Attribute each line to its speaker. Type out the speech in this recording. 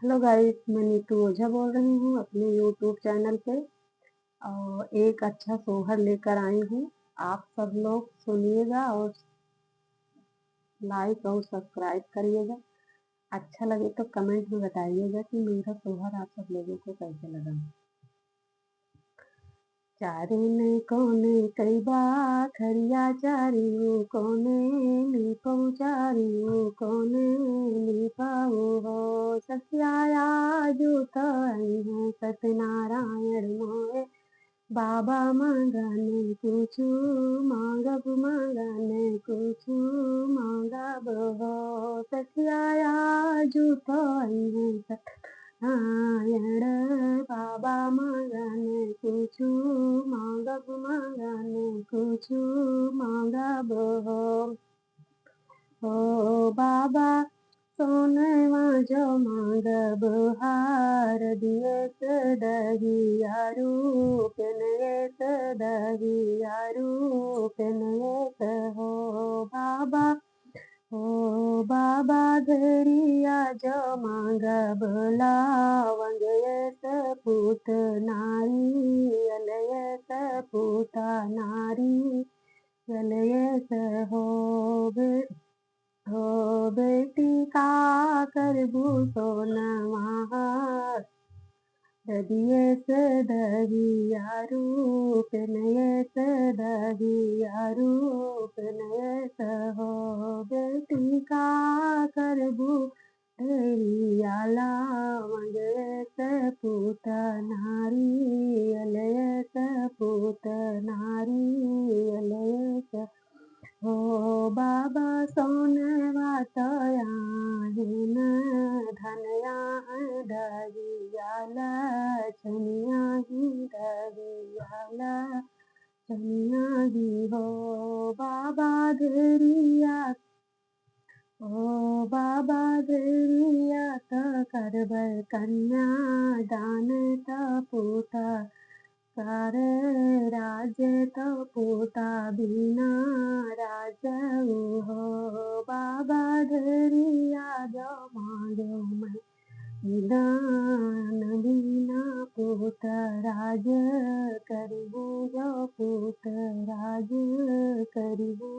Speaker 1: Hello guys, मैं नीतू ओझा बोल रही हूँ अपने यूट्यूब चैनल पे और एक अच्छा सोहर लेकर आई हूँ। आप सब लोग सुनिएगा और लाइक और सब्सक्राइब करिएगा। अच्छा लगे तो कमेंट में बताइएगा कि मेरा सोहर आप सब लोगों को कैसे लगा। चारे ने कोने कई खरिया चारियो कोने लीपऊ चारियो कोने लीपाऊ हो सत्याया जूत है सत्यनारायण मोए बाबा मांगने कुछु मांगब मांगने कुछु मांगब हो सत्याया जूत है नारायण बाबा मांगने कुछु मांगब मांगने कुछु मांगब हो बाबा सोनवा जो मांगब हार दिए दहिया रूप नयत दहिया रूप नयत हो बाबा ओ बाबा धरिया जो मांगब लावंग पूत नारी अलयत पूता नारी अलयत हो बेटी का करबू सोनवा ददियस दहिया रूप नयस दहिया रूप नयस हो बेटी का करबू धरिया लावंगस पूत नारी अलयस पूत नारी अलयस हो बाबा सोनवा तयाहिन धनया दगियाला छनिया ही दगियाला छनिया ही हो बाबा धरिया ओ बाबा धरिया त करब कन्या दान त पूता कर राज तो पूता बिना राज हो बाबा धरिया जो मांगो मैं दान बिना पूत राज करिबू जो पूत राज करिबू।